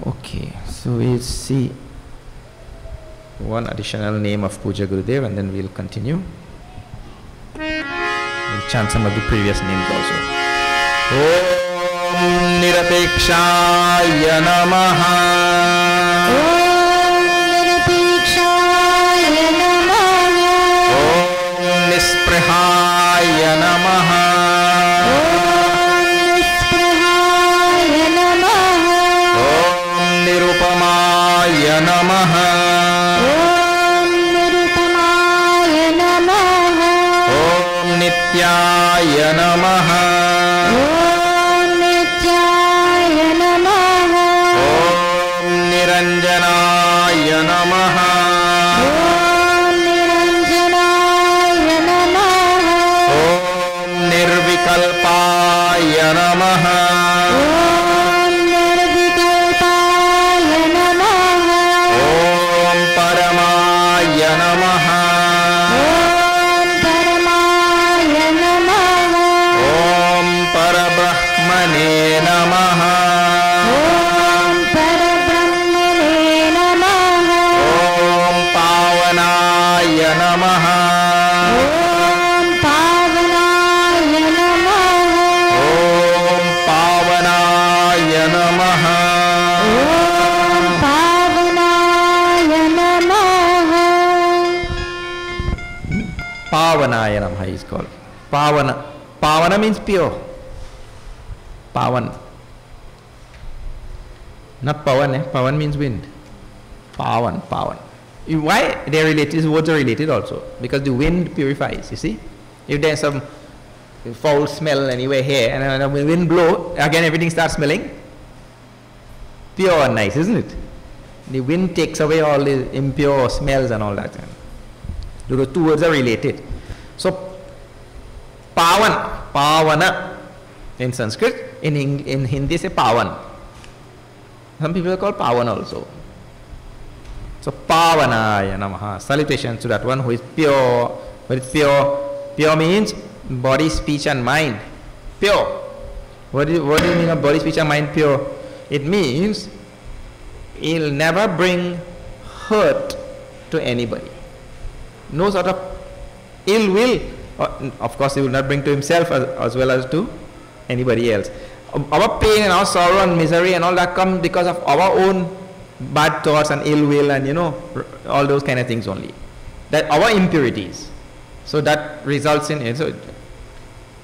Okay, so we'll see one additional name of Puja Gurudev and then we'll continue. We'll chant some of the previous names also. Om Nirapekshaya Namaha. Om Nirapekshaya Namaha. Om Nisprihaya Namaha. Om Nisprihaya Namaha. Om Nirupamaya Namaha. Om Nirupamaya Namaha. Om Nityaya Namaha. Om Nityaya Namaha. Om Niranjanaya Namaha. Om Niranjanaya Namaha. Om Nirvikalpaya Namaha. Om Nirvikalpaya Namaha. Om Paramaya Namaha. Om Paramaya Namaha. Om Parabrahmane Namaha. Om Parabrahmane Namaha. Om Pavanaya Namaha. Om Pavanaya Namaha. Om Pavanaya Namaha. Om Pavanaya Namaha. Pavanaya Namaha is called. Pavana. Pavana means pure. Pavan. Not pavan, Pavan means wind. Pavan, pavan. Why they are related? These words are related also. Because the wind purifies, you see. If there's some foul smell anywhere here and when the wind blow, again everything starts smelling pure and nice, isn't it? The wind takes away all the impure smells and all that. The two words are related. So, pavan, pavana in Sanskrit, in Hindi say pavan. Some people are called pavan also. So, pavanaya namaha. Salutation to that one who is pure. What is pure? Pure means body, speech and mind. Pure. What do you mean of body, speech and mind pure? It means he'll never bring hurt to anybody. No sort of ill will. Of course, he will not bring to himself as well as to anybody else. Our pain and our sorrow and misery and all that come because of our own bad thoughts and ill will and all those kind of things only. That our impurities. So that results in so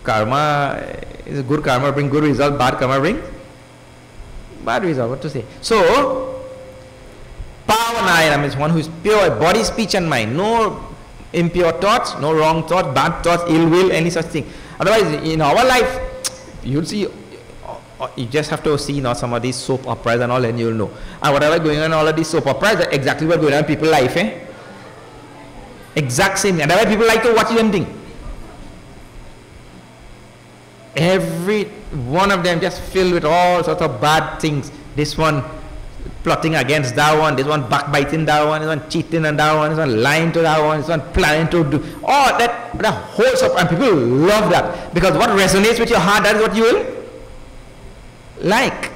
karma is good karma bring good result, bad karma bring bad result. What to say? So Pavanaya means one who is pure, body, speech and mind. No impure thoughts, no wrong thoughts, bad thoughts, ill will, any such thing. Otherwise, in our life, you'll see, you just have to see some of these soap operas and all, and you'll know. And whatever going on in all of these soap operas, that's exactly what's going on in people's life. Exact same thing. And that's why people like to watch them thing. Every one of them just filled with all sorts of bad things. This one plotting against that one, this one backbiting that one, this one cheating on that one, this one lying to that one, this one planning to do all that whole stuff, and people love that because what resonates with your heart, that is what you will like.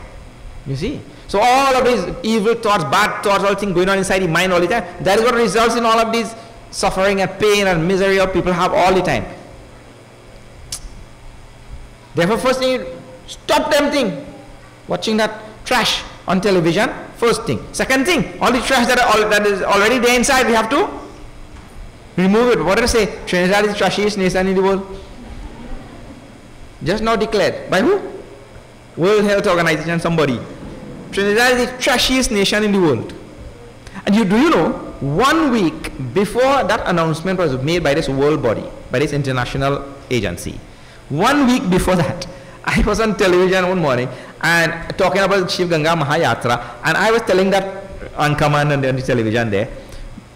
You see? So all of these evil thoughts, bad thoughts, all things going on inside the mind all the time, that is what results in all of these suffering and pain and misery of people have all the time. Therefore, first thing, stop them thing, watching that trash on television. First thing. Second thing, all the trash that is already there inside, we have to remove it. What did I say? Trinidad is the trashiest nation in the world. Just now declared. By who? World Health Organization, somebody. Trinidad is the trashiest nation in the world. And do you know, 1 week before that announcement was made by this world body, by this international agency, 1 week before that, I was on television one morning and talking about Shiv Ganga Mahayatra, and I was telling that Ankaman and on the television there,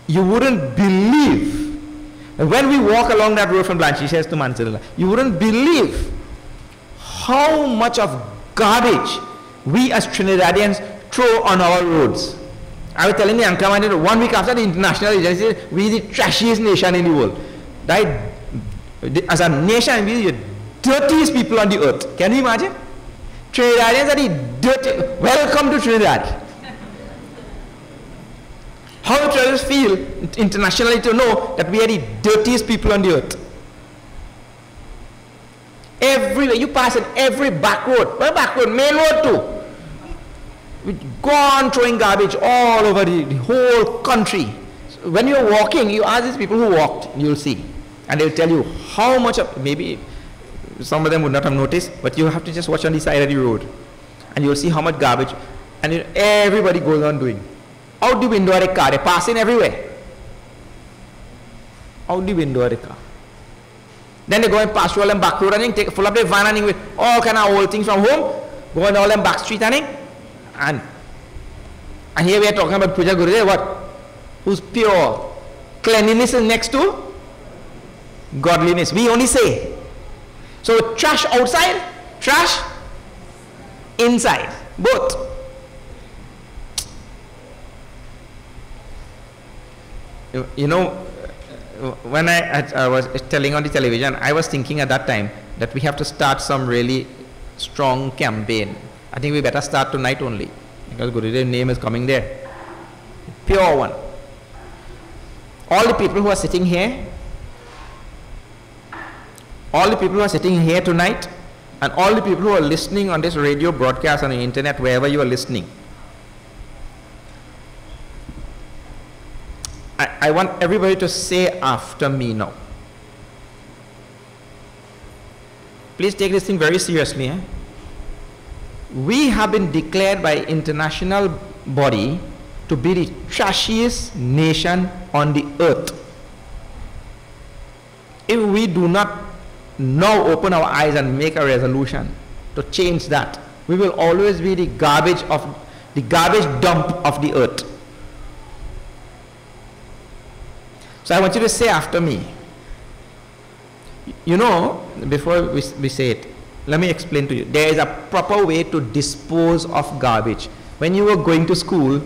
you wouldn't believe, when we walk along that road from Blanchisseuse to Manzilla, you wouldn't believe how much of garbage we as Trinidadians throw on our roads. I was telling the Ankaman, 1 week after the international agency, we are the trashiest nation in the world. Right? As a nation, we are the dirtiest people on the earth. Can you imagine? Trinidadians are the dirty. Welcome to Trinidad. How do Trinidadians feel internationally to know that we are the dirtiest people on the earth? Everywhere you pass in every back road, main road too. We've gone throwing garbage all over the whole country. So when you're walking, you ask these people who walked, you'll see. And they'll tell you how much of, maybe some of them would not have noticed, but you have to just watch on the side of the road. And you'll see how much garbage, and everybody goes on doing. Out the window of the car, they're passing everywhere. Out the window of the car. Then they go and pass through all them back road and take full up their van and with all kind of old things from home, go on all them back street and here we are talking about Puja Gurudev, what? Who's pure. Cleanliness is next to godliness. We only say. So trash outside, trash inside. Both. You know, when I was telling on the television, I was thinking at that time that we have to start some really strong campaign. I think we better start tonight only, because Gurudev's name is coming there. Pure one. All the people who are sitting here, tonight, and all the people who are listening on this radio broadcast on the internet, wherever you are listening, I want everybody to say after me now. Please take this thing very seriously. We have been declared by international body to be the trashiest nation on the earth. If we do not now open our eyes and make a resolution to change that, we will always be the garbage dump of the earth. So I want you to say after me. You know, before we say it, let me explain to you. There is a proper way to dispose of garbage. When you were going to school,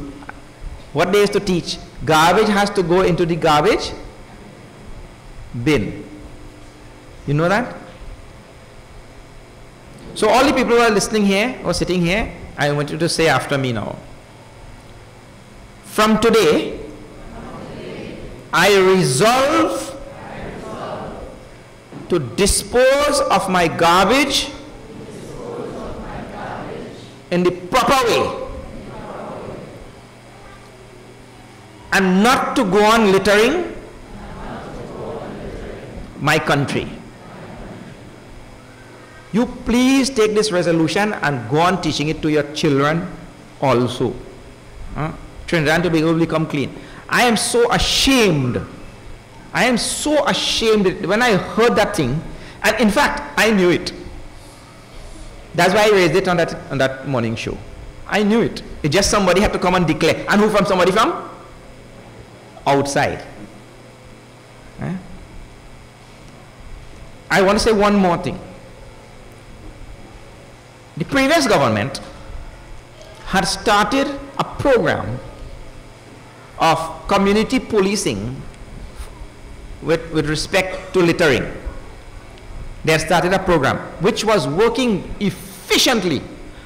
what they used to teach? Garbage has to go into the garbage bin. You know that? So all the people who are listening here or sitting here, I want you to say after me now. From today, I resolve to dispose of my garbage in the proper way and not to go on littering my country. You please take this resolution and go on teaching it to your children also. Trinidad and Tobago will become clean. I am so ashamed. I am so ashamed when I heard that thing, and in fact I knew it. That's why I raised it on that morning show. I knew it. It's just somebody had to come and declare. And who from? Somebody from outside. I want to say one more thing. The previous government had started a program of community policing with respect to littering. They had started a program which was working efficiently,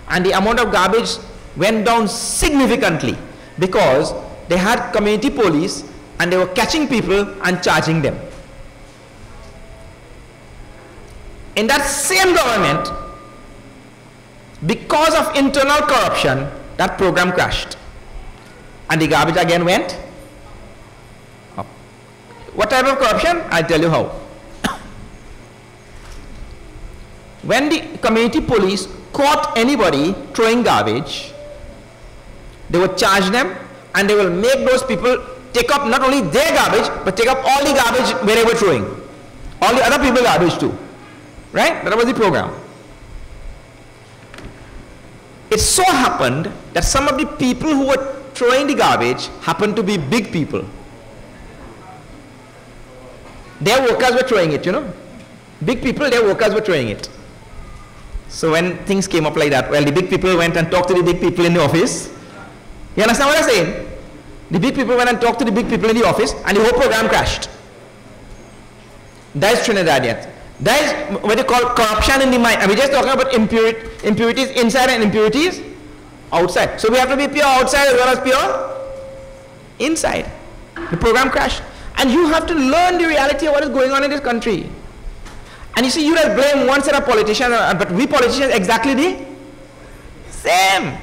and the amount of garbage went down significantly because they had community police and they were catching people and charging them. In that same government, because of internal corruption, that program crashed and the garbage again went up. What type of corruption? I'll tell you how. When the community police caught anybody throwing garbage, they would charge them and they will make those people take up not only their garbage but take up all the garbage where they were throwing, all the other people's garbage too. Right? That was the program. It so happened that some of the people who were throwing the garbage happened to be big people. Their workers were throwing it, you know. Big people, their workers were throwing it. So when things came up like that, well, the big people went and talked to the big people in the office. You understand what I'm saying? The big people went and talked to the big people in the office and the whole program crashed. That is Trinidadian. That is what they call corruption in the mind. And we're just talking about impurities inside and impurities outside. So we have to be pure outside as well as pure inside. The program crashed. And you have to learn the reality of what is going on in this country. And you see, you just blame one set of politicians, but we politicians exactly the same.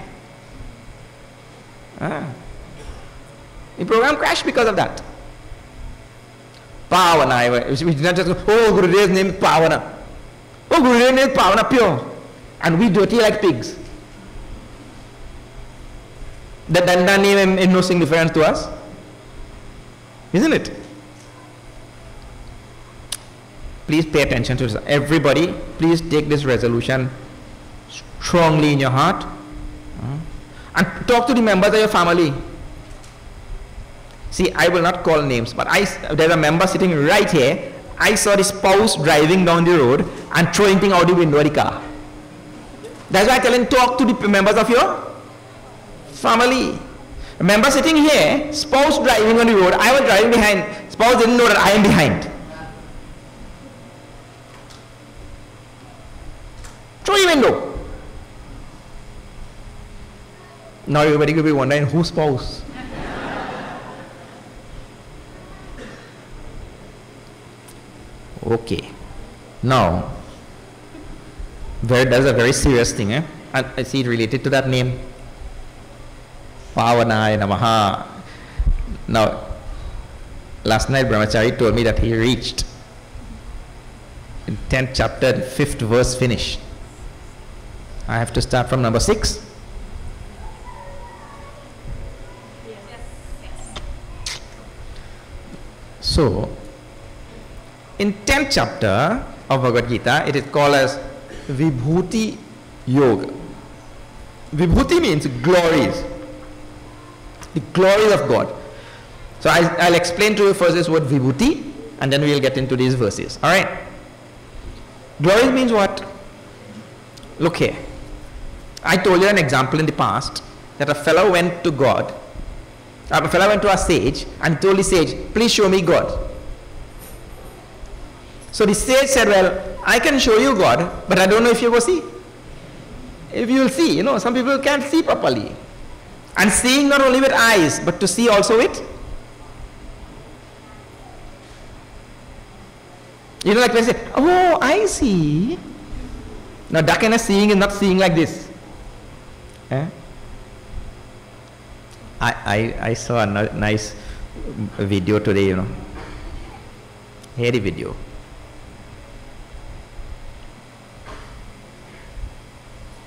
The program crashed because of that. Pavana. We did not just go, oh, Gurudev's name is Pavana. Oh, Gurudev's name is Pavana, pure. And we dirty like pigs. The Danda name is no significance to us. Isn't it? Please pay attention to this. Everybody, please take this resolution strongly in your heart. And talk to the members of your family. See, I will not call names, but there's a member sitting right here. I saw the spouse driving down the road and throwing things out the window of the car. That's why I tell him, talk to the members of your family. A member sitting here, spouse driving on the road, I was driving behind. Spouse didn't know that I am behind. Throw the window. Now everybody could be wondering, whose spouse? Okay. Now, there's a very serious thing, and I see it related to that name. Pavanaya Namaha. Now, last night Brahmachari told me that he reached in 10th chapter, 5th verse finished. I have to start from number 6. So, in 10th chapter of Bhagavad Gita, it is called as Vibhuti Yoga. Vibhuti means glories. The glories of God. So I'll explain to you first this word Vibhuti, and then we'll get into these verses. Alright? Glories means what? Look here. I told you an example in the past that a fellow went to God. A fellow went to a sage and told the sage, please show me God. So the sage said, well, I can show you God, but I don't know if you will see. If you will see, you know, some people can't see properly. And seeing not only with eyes, but to see also with. You know, like when they say, oh, I see. Now that kind of seeing is not seeing like this. Eh? I saw a nice video today, you know. Here the video.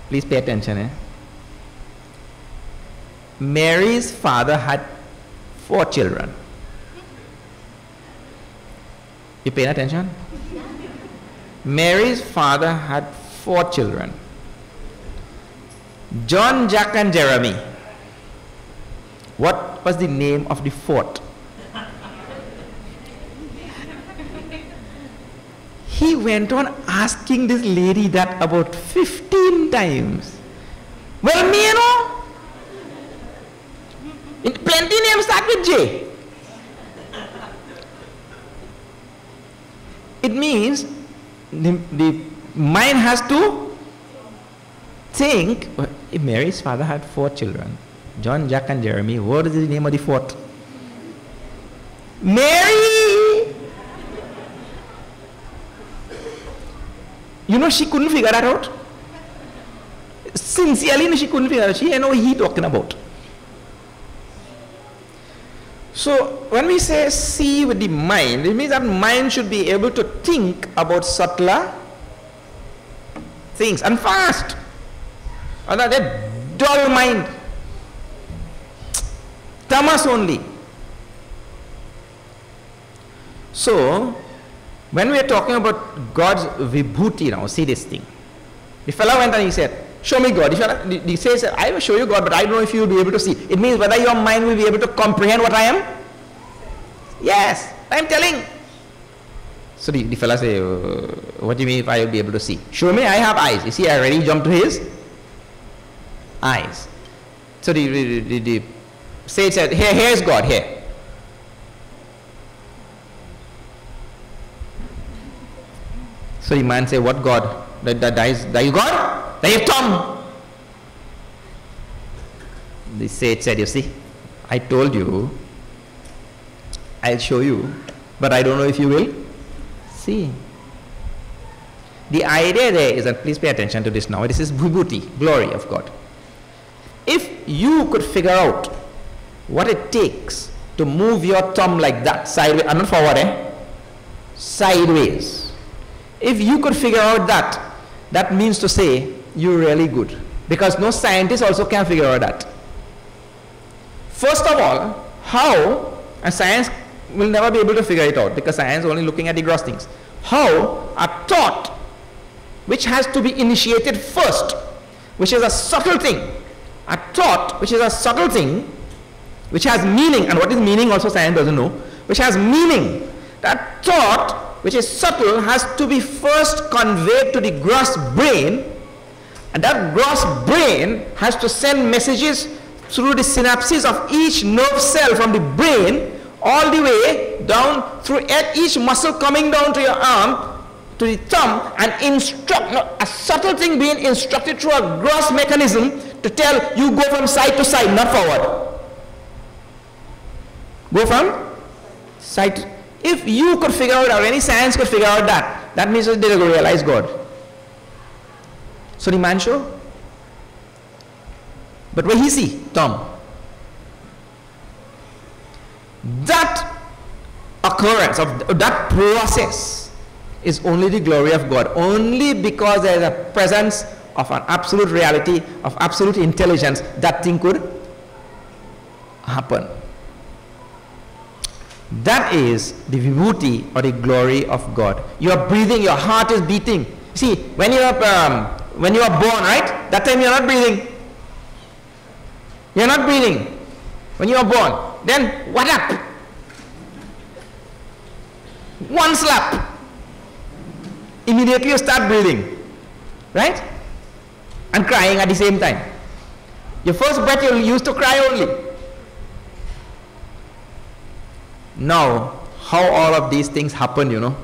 Please pay attention. Eh? Mary's father had 4 children. You paying attention? Mary's father had 4 children. John, Jack, and Jeremy. What was the name of the 4th? He went on asking this lady that about 15 times. Well, me, you know, plenty names start with J. It means the mind has to think. Mary's father had 4 children. John, Jack, and Jeremy. What is the name of the 4th? Mary! You know, she couldn't figure that out. Sincerely, she couldn't figure it out. She didn't know what he talking about. So, when we say see with the mind, it means that mind should be able to think about subtler things and fast. And that dull mind. Tamas only. So, when we are talking about God's vibhuti now, see this thing. The fellow went and he said, show me God. The sage said, I will show you God, but I don't know if you will be able to see. It means whether your mind will be able to comprehend what I am. Yes, I am telling. So the fellow said, what do you mean if I will be able to see? Show me, I have eyes. You see, I already jumped to his eyes. So the sage said, here is God, here. So the man say, what God? That is God? That is Tom. The sage said, you see, I told you, I'll show you, but I don't know if you will see. The idea there is, and please pay attention to this now, this is vibhuti, glory of God. If you could figure out what it takes to move your thumb like that, sideways, and not forward, sideways. If you could figure out that, that means to say you're really good. Because no scientist also can figure out that. First of all, how, and science will never be able to figure it out because science is only looking at the gross things. How a thought which has to be initiated first, which is a subtle thing, a thought which is a subtle thing, which has meaning, and what is meaning also science doesn't know, which has meaning, that thought which is subtle has to be first conveyed to the gross brain, and that gross brain has to send messages through the synapses of each nerve cell from the brain all the way down through each muscle coming down to your arm, to the thumb, and a subtle thing being instructed through a gross mechanism to tell you go from side to side, not forward. Go from side. If you could figure out, or any science could figure out that, that means that they will realize God. So the man show. But where he see? Tom. That occurrence of that process is only the glory of God. Only because there is a presence of an absolute reality, of absolute intelligence, that thing could happen. That is the vibhuti or the glory of God. You are breathing, your heart is beating. See, when you are born, right? That time you are not breathing. You are not breathing when you are born. Then what up? One slap. Immediately you start breathing, right? And crying at the same time. Your first breath you used to cry only. Now, how all of these things happen, you know,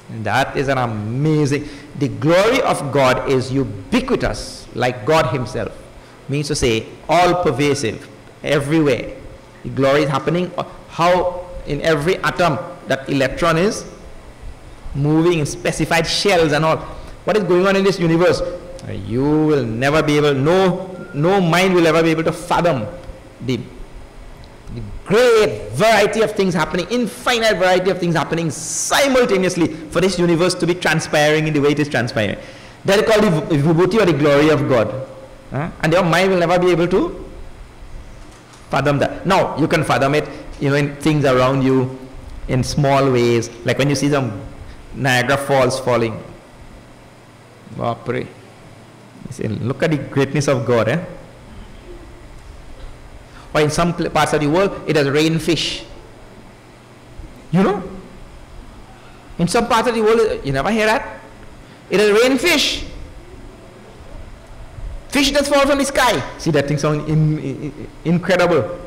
and that is an amazing. The glory of God is ubiquitous, like God himself. Means to say, all pervasive, everywhere. The glory is happening. How in every atom that electron is moving in specified shells and all. What is going on in this universe? You will never be able, no mind will ever be able to fathom the great variety of things happening, infinite variety of things happening simultaneously for this universe to be transpiring in the way it is transpiring. That is called the vibhuti or the glory of God. And your mind will never be able to fathom that. Now, you can fathom it, you know, in things around you, in small ways, like when you see some Niagara Falls falling. Vapre. Look at the greatness of God, eh? Or in some parts of the world, it has rained fish. You know? In some parts of the world, you never hear that? It has rained fish. Fish that fall from the sky. See, that thing sounds incredible.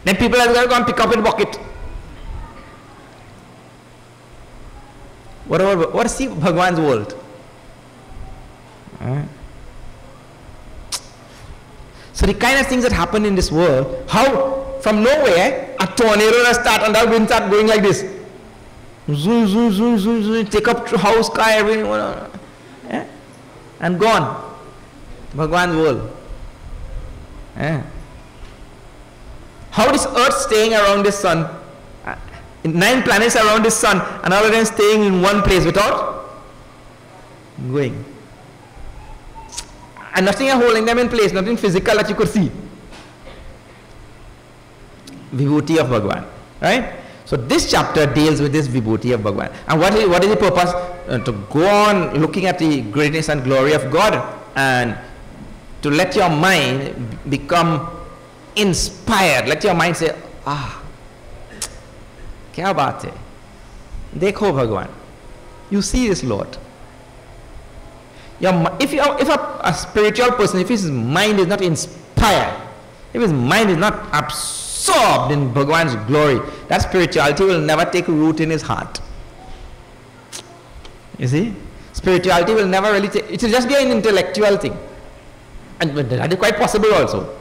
Then people have got to go and pick up a bucket. What is Bhagwan's world? So the kind of things that happen in this world, how from nowhere a tornado will start and that wind start going like this. Zoom, zoom, zoom, zoom, zoom, take up house, car, everyone, and gone. Bhagwan's world. How this earth staying around this sun, 9 planets around this sun, and all of them staying in one place without going. And nothing is holding them in place, nothing physical that you could see. Vibhuti of Bhagwan, right? So this chapter deals with this vibhuti of Bhagwan. And what is the purpose? To go on looking at the greatness and glory of God and to let your mind become inspired. Let your mind say, kya baat hai? Dekho Bhagwan. You see this Lord. If a spiritual person, if his mind is not inspired, if his mind is not absorbed in Bhagwan's glory, that spirituality will never take root in his heart. You see? Spirituality will never really it will just be an intellectual thing. And that is quite possible also.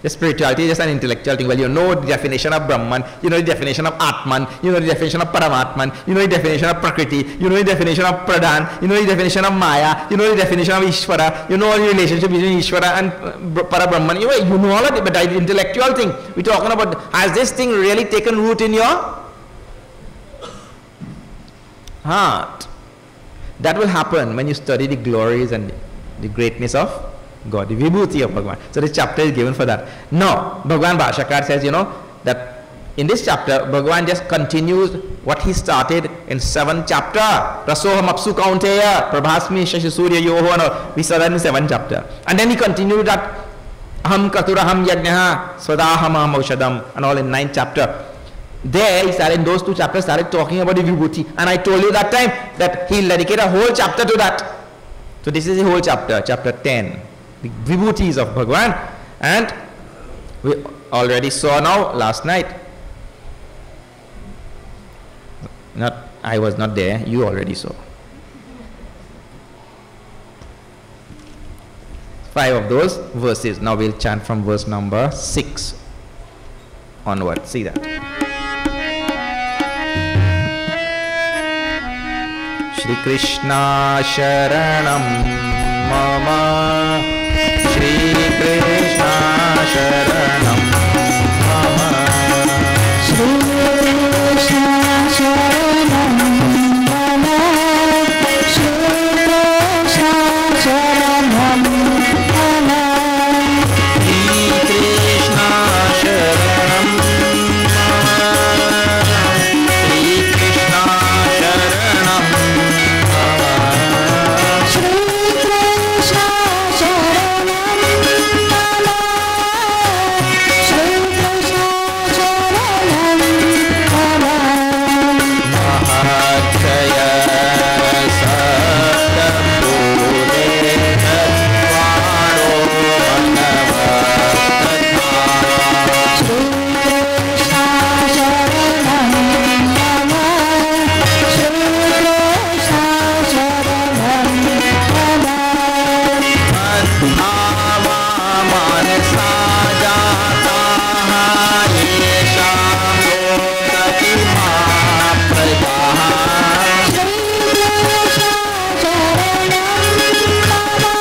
The spirituality is just an intellectual thing. Well, you know the definition of Brahman, you know the definition of Atman, you know the definition of Paramatman, you know the definition of Prakriti, you know the definition of Pradhan, you know the definition of Maya, you know the definition of Ishvara, you know the relationship between Ishvara and Parabrahman. You know all of it, but that is intellectual thing. We're talking about, has this thing really taken root in your heart? That will happen when you study the glories and the greatness of God, the Vibhuti of Bhagavan. So this chapter is given for that. No, Bhagavan Bhashakar says, you know, that in this chapter, Bhagavan just continues what he started in 7th chapter. Rasoham apsu kaunteya, prabhasmi shashi surya yoho, and we saw that in 7th chapter. And then he continued that aham katuraham yajnaha, swadaham aham aushadam, and all in 9th chapter. There he started, in those 2 chapters, started talking about the Vibhuti. And I told you that time that he'll dedicate a whole chapter to that. So this is the whole chapter, chapter 10. The Vibhutis of Bhagavan. And we already saw now last night. I was not there, you already saw. 5 of those verses. Now we'll chant from verse number 6 onward. See that. Shri Krishna Sharanam Mama, Shri Krishna Sharanam Mama, Shri Krishna Sharanam Mama, Shri Krishna Sharanam Mama, Shri Krishna Sharanam Mama, Shri Krishna Sharanam Mama, Shri Krishna Sharanam Mama, Shri Krishna Sharanam Mama, Mahakaya Sapta Pure Tatvaro Manavasthatha, Shri Krishna Sharanam Mama, Shri Krishna Sharanam Mama, Madhava Manasa Jataha Yesham Yotati Mahapradaha, Shri Krishna Sharanam Mama,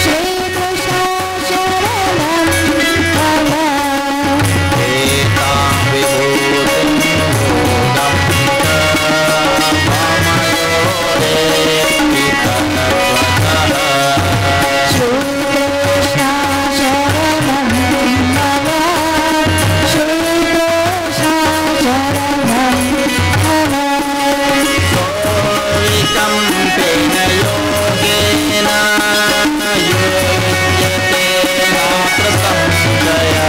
Shri Krishna Sharanam Mama, Etam Vibhutim Yogam Mamayore Pitanatvatah, Shri Krishna Sharanam Mama, Shri Krishna Sharanam Mama, Soikam Pena Yogena Yudyate Naprasamjaya,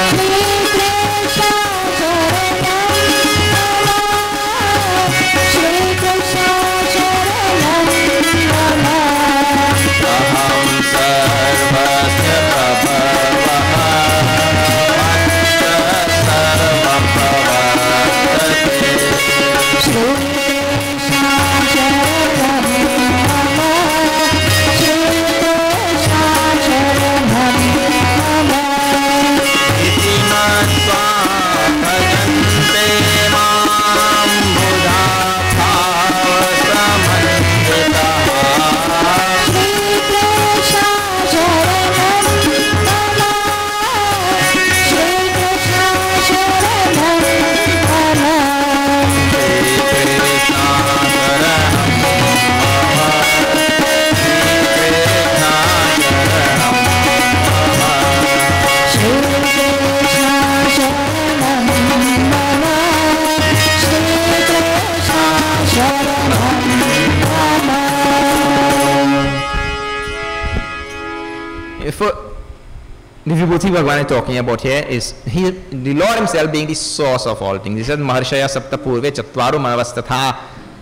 Shri Krishna Sharanam Mama, Shri Krishna Sharanam Mama, Aham Sarvasya Prabhavah Sarvam Pravartate, Shri Krishna Sharanam Mama, Shri Krishna Sharanam Mama, Iti Matva Bhajante Mam Buddha Bhavasamantitaha, Shri Krishna Sharanam Mama, Shri Krishna Sharanam Mama, Shri Krishna Sharanam Mama, Shri Krishna Sharanam Mama, Shri Krishna Sharanam Mama, If the Vibhuti Bhagavan is talking about here is the Lord himself being the source of all things. He says Maharshaya Sapta Purve Chatvaru Manavastatha.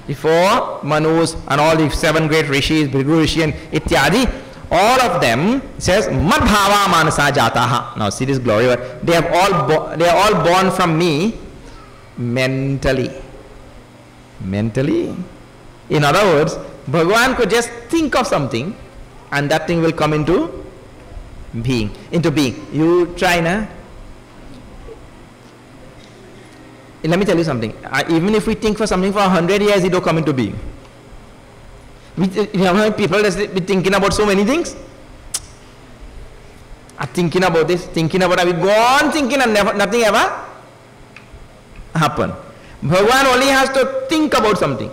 Before Manus and all the 7 great rishis, Bhrigu Rishi and Ityadi, all of them says Madbhava Manasa Jataha. Now see this glory word. They are all born from me mentally. Mentally. In other words, Bhagavan could just think of something and that thing will come into being. You try now. Let me tell you something. Even if we think for something for 100 years, it will come into being. You know, people just be thinking about so many things. Are thinking about this, thinking about it. We go on thinking and nothing ever happen. Bhagavan only has to think about something.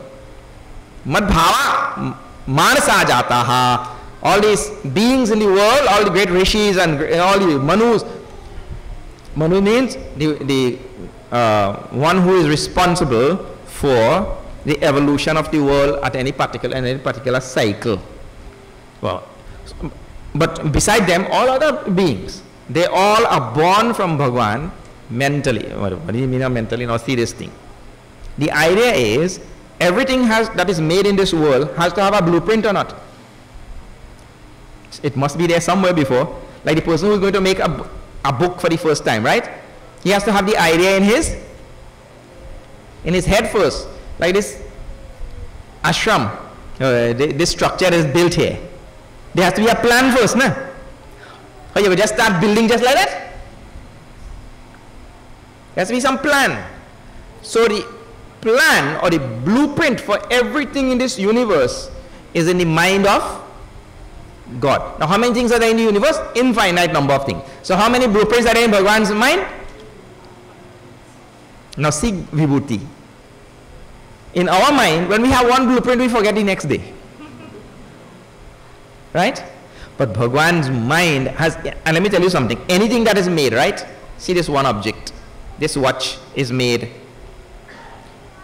Mad bhava manasa jataha. All these beings in the world, all the great rishis and all the manus. Manu means the one who is responsible for the evolution of the world at any particular cycle. Well, but beside them, all other beings, they all are born from Bhagavan mentally. What do you mean mentally? Not serious thing. The idea is everything that is made in this world has to have a blueprint or not. It must be there somewhere before. Like the person who is going to make a book for the first time, right? He has to have the idea in his head first. Like this ashram, this structure is built here. There has to be a plan first, no? Or you will just start building just like that? There has to be some plan. So the plan or the blueprint for everything in this universe is in the mind of God. Now how many things are there in the universe? Infinite number of things. So how many blueprints are there in Bhagavan's mind? Now see Vibhuti. In our mind, when we have one blueprint, we forget the next day. Right? But Bhagavan's mind has, and let me tell you something, anything that is made, right? See this one object. This watch is made.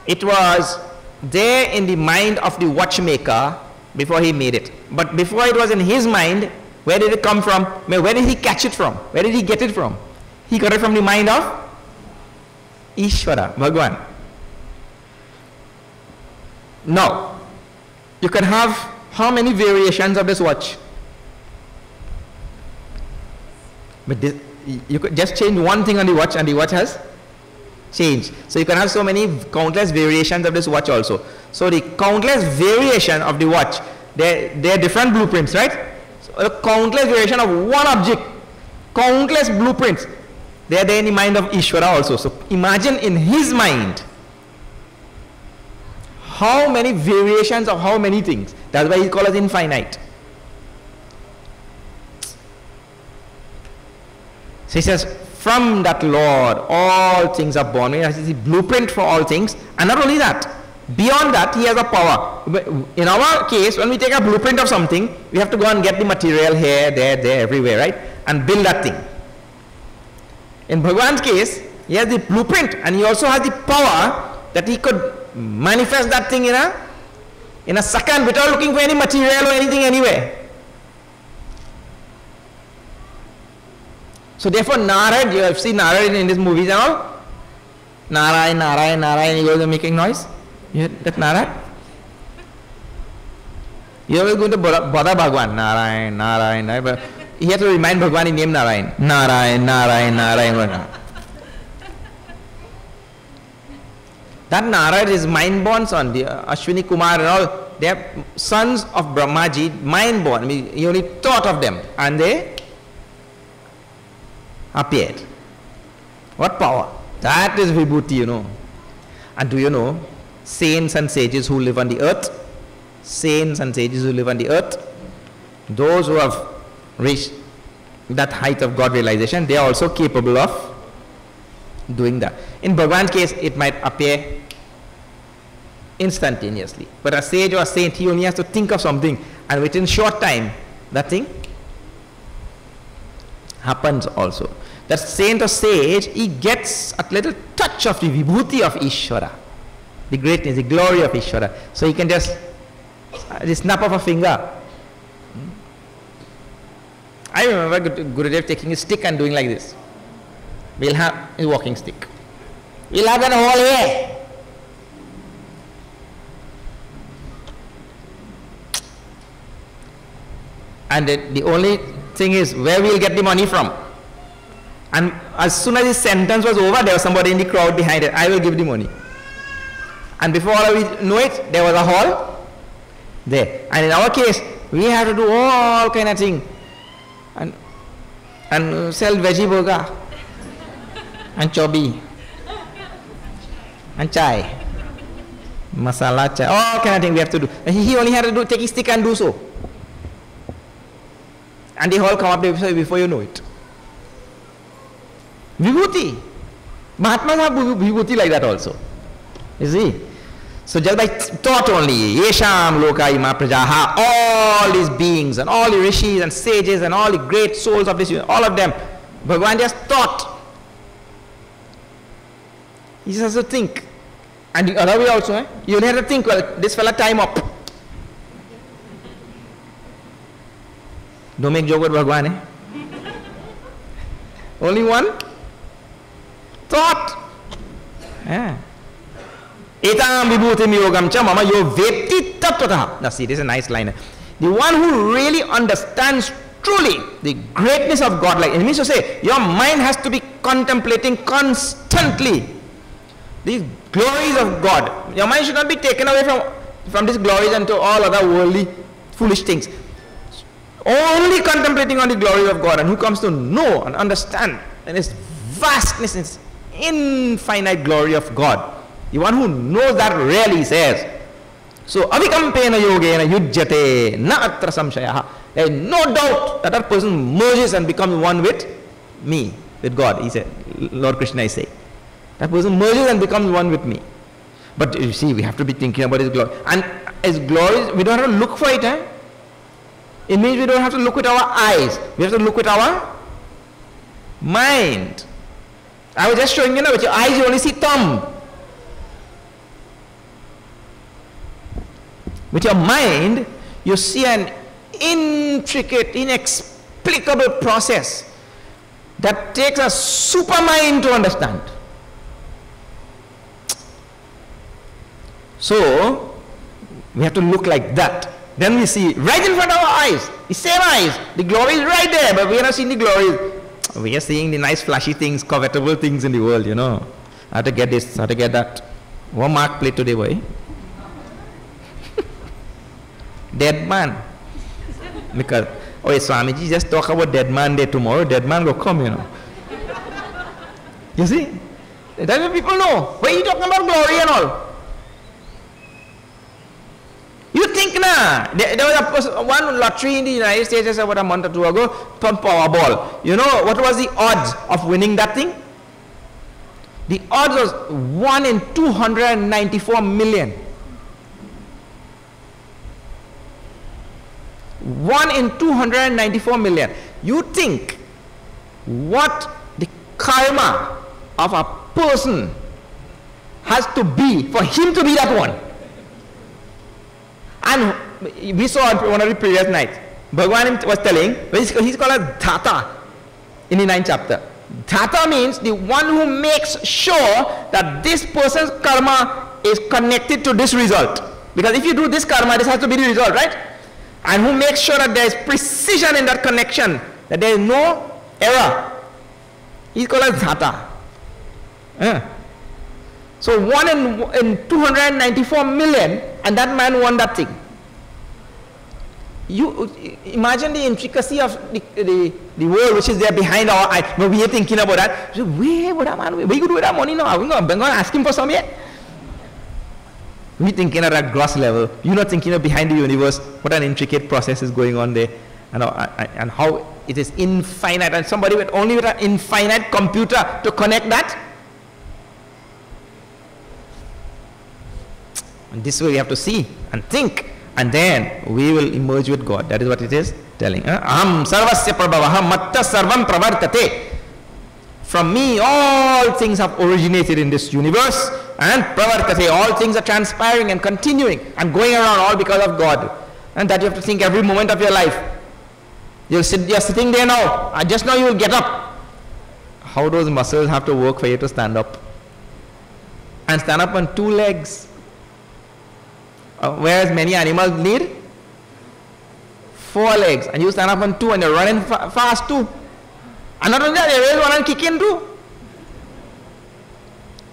It was there in the mind of the watchmaker before he made it. But before it was in his mind, where did it come from? Where did he catch it from? Where did he get it from? He got it from the mind of Ishvara, Bhagavan. Now, you can have how many variations of this watch? But this, you could just change one thing on the watch and the watch has changed. So you can have so many countless variations of this watch also. So the countless variation of the watch, they are different blueprints, right? So a countless variation of one object, countless blueprints, they are there in the mind of Ishvara also. So imagine in his mind how many variations of how many things. That's why he calls us infinite. So he says, from that Lord, all things are born. He has the blueprint for all things. And not only that, beyond that, he has a power. In our case, when we take a blueprint of something, we have to go and get the material here, there, everywhere, right? And build that thing. In Bhagavan's case, he has the blueprint and he also has the power that he could manifest that thing in a second without looking for any material or anything anywhere. So therefore Narad, you have seen Narad in these movies and all. Narayan, he goes making noise. You heard that Narad? You always going to bother Bhagavan. Narayan. But he has to remind Bhagavan the name Narayan. Narayan. That Narad is mind-born son, the Ashwini Kumar and all, they are sons of Brahmaji, mind-born. I mean, he only thought of them and they appeared. What power? That is Vibhuti, you know. And do you know, saints and sages who live on the earth, those who have reached that height of God realization, they are also capable of doing that. In Bhagavan's case, it might appear instantaneously. But a sage or a saint, he only has to think of something and within short time, that thing happens also. That saint or sage, he gets a little touch of the vibhuti of Ishvara, the greatness, the glory of Ishvara. So he can just, the snap of a finger. I remember Gurudev taking his stick and doing like this. We'll have his walking stick. We'll have that whole here. And the only thing is where we'll get the money from. And as soon as his sentence was over, there was somebody in the crowd behind it. I will give the money. And before we know it, there was a hall there. And in our case, we have to do all kind of thing. And sell veggie burger. And chobi. And chai. Masala chai. All kind of thing we have to do. And he only had to take his stick and do so. And the hall come up there before you know it. Vibhuti. Mahatmas have vibhuti like that also. You see? So just by thought only, Yesham Loka Ima Prajaha, all these beings and all the rishis and sages and all the great souls of this universe, all of them, Bhagavan just thought. He just has to think. And the other way also, you only have to think, well, this fella time up. Don't make joke with Bhagavan, Only one thought. Yeah. Etam vibhutim yogam cha mama yo veti tattvatah. Now see, this is a nice line. The one who really understands truly the greatness of God, like it means to say, your mind has to be contemplating constantly these glories of God. Your mind should not be taken away from these glories into all other worldly foolish things. Only contemplating on the glories of God, and who comes to know and understand and His vastness, His infinite glory of God. The one who knows that really says. So, avikampena yogena yujyate na atra samshayaha. There is no doubt that person merges and becomes one with me, with God. He said, Lord Krishna is saying. That person merges and becomes one with me. But you see, we have to be thinking about His glory. And His glory, we don't have to look for it. It means we don't have to look with our eyes. We have to look with our mind. I was just showing you, with your eyes you only see thumb. With your mind, you see an intricate, inexplicable process that takes a super mind to understand. So, we have to look like that. Then we see right in front of our eyes, the same eyes, the glory is right there, but we are not seeing the glory. We are seeing the nice flashy things, covetable things in the world, I have to get this, I have to get that. One mark plate today, boy. Dead man. Because, oh, Swamiji just talk about dead man day tomorrow, dead man will come, You see? That's what people know. Why are you talking about glory and all? You think, there was one lottery in the United States just about a month or two ago, Powerball. You know what was the odds of winning that thing? The odds was 1 in 294 million. 1 in 294 million. You think what the karma of a person has to be for him to be that one. And we saw on one of the previous nights, Bhagavan was telling, he's called as Dhata in the 9th chapter. Dhata means the one who makes sure that this person's karma is connected to this result. Because if you do this karma, this has to be the result, right? And who makes sure that there is precision in that connection, that there is no error. He's called as Dhata. So 1 in 294 million, and that man won that thing. You imagine the intricacy of the world which is there behind our eyes. But we are thinking about that. So where would that man, where you do with that money now? Are we going to ask him for some yet? We thinking at that gross level. You're not thinking of behind the universe, what an intricate process is going on there, and how it is infinite, and somebody with only with an infinite computer to connect that. And this way we have to see and think, and then we will emerge with God. That is what it is telling. Aham sarvasya prabhavaha matta sarvam pravartate. From me all things have originated in this universe, and pravartate, all things are transpiring and continuing and going around all because of God. And that you have to think every moment of your life. You're sitting there now, and just now you will get up. How those muscles have to work for you to stand up. And stand up on 2 legs. Whereas many animals need 4 legs, and you stand up on 2 and you're running fast too. And not only that, they will run and kick in too.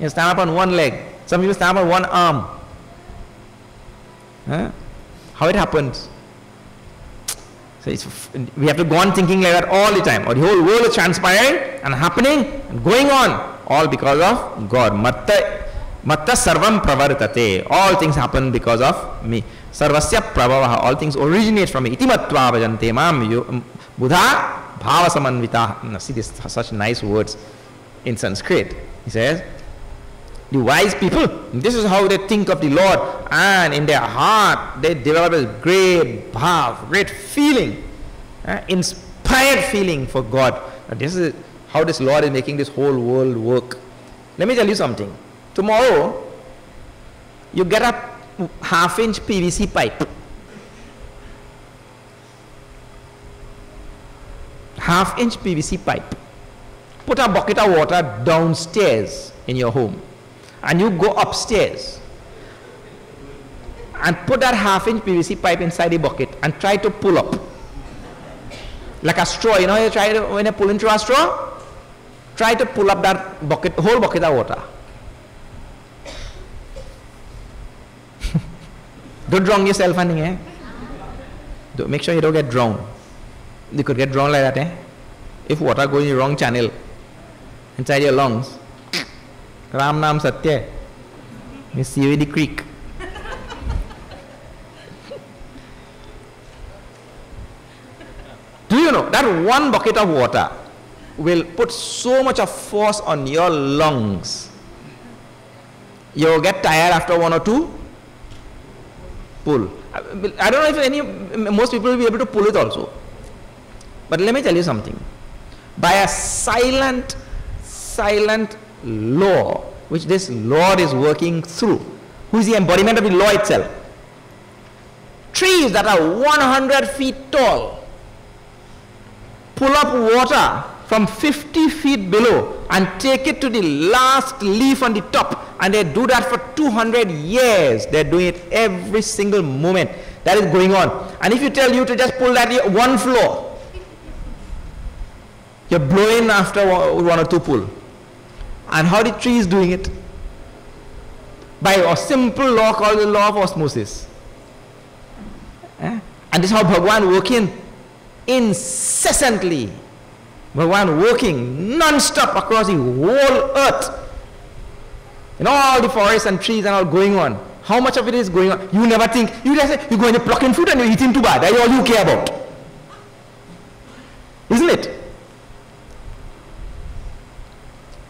You stand up on 1 leg. Some people stand up on 1 arm. Huh? How it happens? So we have to go on thinking like that all the time. Or the whole world is transpiring and happening and going on. All because of God. Matta sarvam pravartate. All things happen because of me. Sarvasya prabhavaha. All things originate from me. Iti matva bhajante mam buddha bhava samanvita. See this, such nice words in Sanskrit. He says, the wise people, this is how they think of the Lord, and in their heart they develop a great bhav, great feeling, inspired feeling for God. This is how this Lord is making this whole world work. Let me tell you something. Tomorrow, you get a half-inch PVC pipe. Half-inch PVC pipe. Put a bucket of water downstairs in your home. And you go upstairs and put that half-inch PVC pipe inside the bucket and try to pull up. Like a straw, you know, you try to, when you pull into a straw, try to pull up that bucket, whole bucket of water. Don't drown yourself, eh? Make sure you don't get drowned. You could get drowned like that, eh? If water goes in the wrong channel inside your lungs. Ram Nam Satya. You see with the creek. Do you know that one bucket of water will put so much of force on your lungs? You'll get tired after one or two pull. I don't know if most people will be able to pull it also. But let me tell you something. By a silent law, which this Lord is working through, who is the embodiment of the law itself. Trees that are 100 feet tall pull up water from 50 feet below and take it to the last leaf on the top, and they do that for 200 years. They're doing it every single moment that is going on. And if you tell you to just pull that one floor, you're blowing after one or two pull. And how the tree is doing it? By a simple law called the law of osmosis. And this is how Bhagwan working incessantly. Bhagwan working non-stop across the whole earth. And all the forests and trees and all going on. How much of it is going on? You never think. You just say, you're going to pluck in fruit and you're eating too bad. That's all you care about. Isn't it?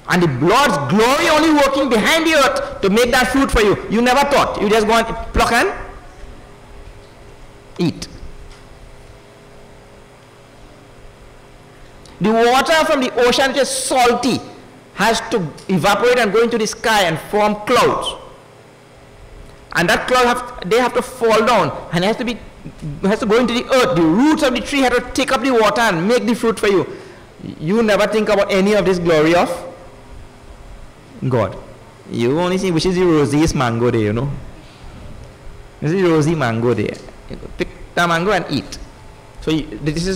And the Lord's glory only working behind the earth to make that fruit for you. You never thought. You just go and pluck and eat. The water from the ocean, which is salty, has to evaporate and go into the sky and form clouds. And that cloud they have to fall down, and it has to go into the earth. The roots of the tree have to take up the water and make the fruit for you. You never think about any of this glory of God. You only see which is the rosiest mango there, you know. This is the rosy mango there. You pick the mango and eat. So this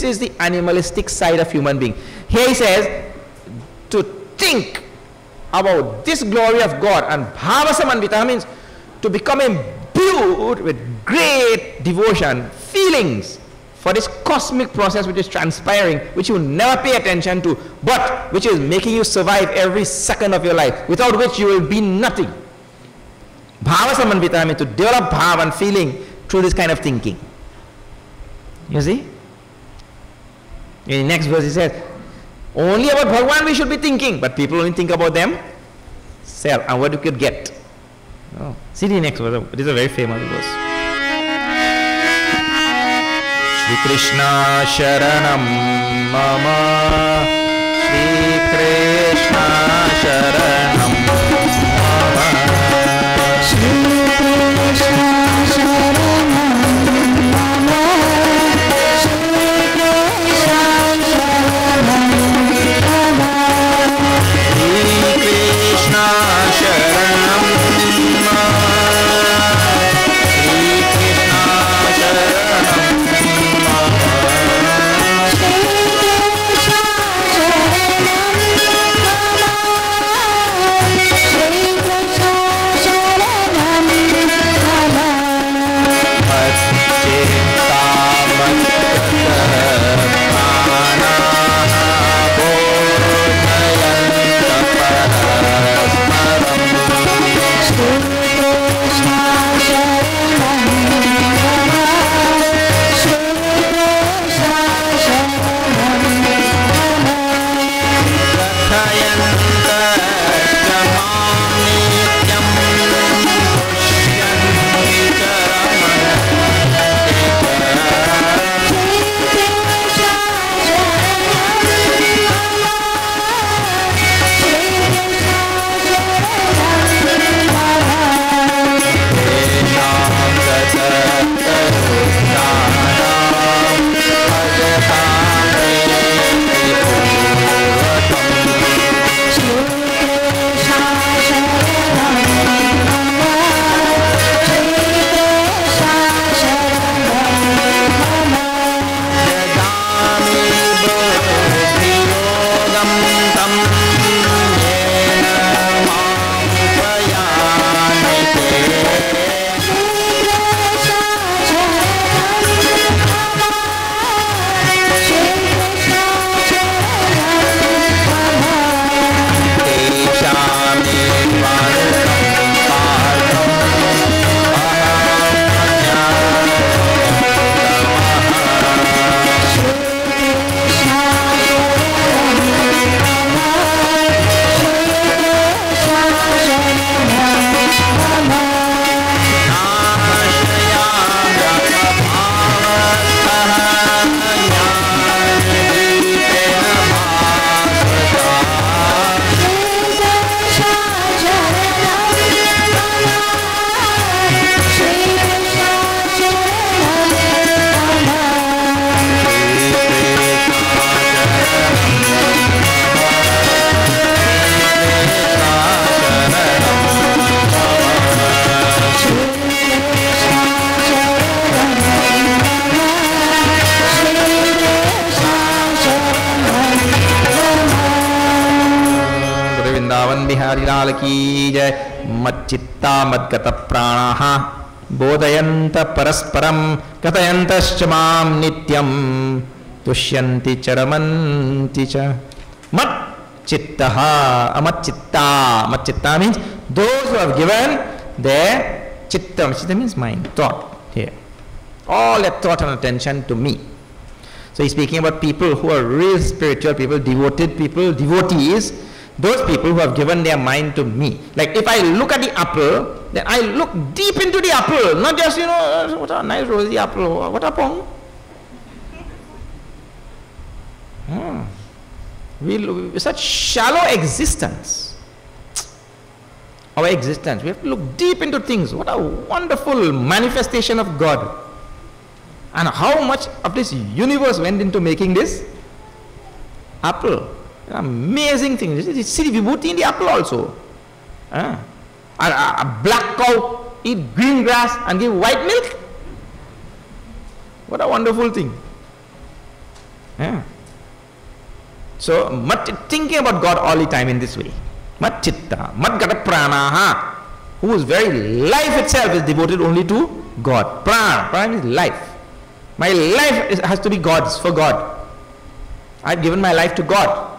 is the animalistic side of human being. Here he says to think about this glory of God, and bhava samanvita means to become imbued with great devotion, feelings for this cosmic process which is transpiring, which you never pay attention to, but which is making you survive every second of your life, without which you will be nothing. Bhava samanvita means to develop bhava and feeling through this kind of thinking. You see? In the next verse he says, only about Bhagwan we should be thinking, but people only think about them self and what you could get. Oh. See the next verse. It is a very famous verse. Shri Krishna Sharanam Mama, Shri Krishna Sharanam Mama, Shri Krishna Sharanam Mama, Shri Krishna Sharanam Mama, Shri Krishna Sharanam Mama, Shri Krishna Sharanam Shri Krishna Sharanam Mama, Harilal की जय। मच्चित्ता मद्गत प्राणाः बोधयन्त परस्परं कथयन्तश्च मां नित्यं तुष्यन्ति च रमन्ति च। मच्चित्तः अमच्चित्ता। मच्चित्ता means those who have given their chitta. Chitta means mind, thought here. All their thought and attention to me. So he's speaking about people who are real spiritual people, devoted people, devotees, those people who have given their mind to me. Like if I look at the apple, then I look deep into the apple, not just, what a nice rosy apple, what a pong. We such shallow existence. Our existence, we have to look deep into things. What a wonderful manifestation of God. And how much of this universe went into making this apple. Amazing thing. See the vibhuti in the apple also. A black cow eat green grass and give white milk. What a wonderful thing. So, thinking about God all the time in this way. Mat chitta, mat gata pranaha, whose very life itself is devoted only to God. Prana means life. My life has to be God's, for God. I've given my life to God.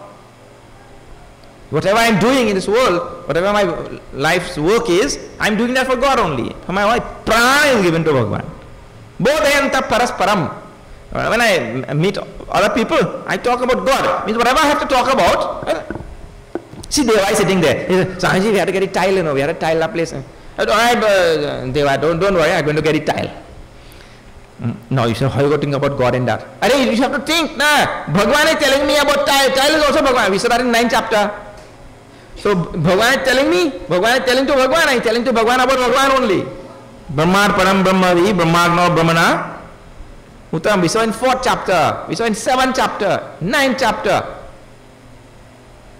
Whatever I'm doing in this world, whatever my life's work is, I'm doing that for God only. For my life, prana is given to Bhagavan. Bodhayanta parasparam. When I meet other people, I talk about God. Means whatever I have to talk about. See Deva is sitting there. He says, Swamiji, we have to get it tile, we have to tile that place. Alright, Deva, don't worry, I'm going to get it tile. No, you say, how you got to think about God in that? You have to think, Bhagavan is telling me about tile. Tile is also Bhagavan. We said that in 9th chapter. So Bhagavan is telling me, Bhagavan is telling to Bhagavan, I am telling to Bhagavan about Bhagavan only. Brahmar param brahmavi, brahmagno brahmana. Uttam, we saw in 4th chapter, we saw in 7th chapter, 9th chapter.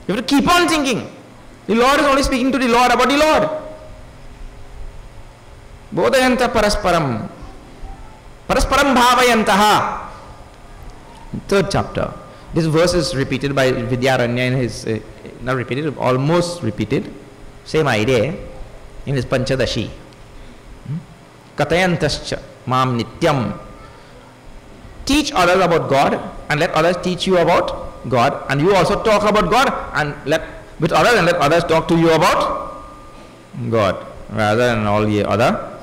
You have to keep on thinking. The Lord is only speaking to the Lord about the Lord. Bodhayanta parasparam. Parasparam bhavayantaha. 3rd chapter. This verse is repeated by Vidyaranya in his, not repeated, almost repeated. Same idea in his Panchadashi. Katayantascha mam nityam. Teach others about God and let others teach you about God, and you also talk about God and let others talk to you about God rather than all the other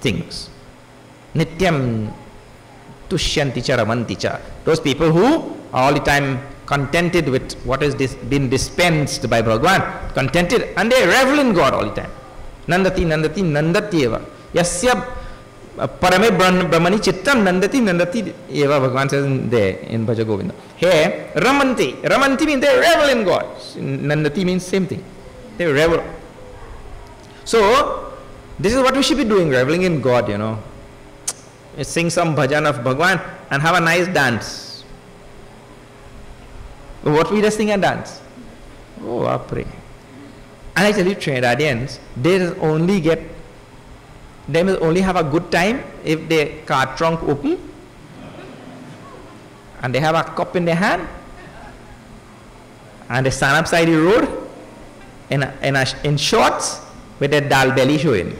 things. Nityam tushyanti cha ramanti cha. Those people who are all the time contented with what has been dispensed by Bhagavan, contented, and they revel in God all the time. Nandati nandati nandatyeva. Yasya parame brahmani chittam nandati eva. Bhagavan says there in Bhaja Govinda. Here, ramanti means they revel in God. Nandati means same thing. They revel. So this is what we should be doing, reveling in God, Sing some bhajan of Bhagavan and have a nice dance. What we just sing and dance? Oh, I pray. And I tell you, Trinidadians, they will only have a good time if their car trunk open and they have a cup in their hand and they stand upside the road in shorts with their dal belly showing.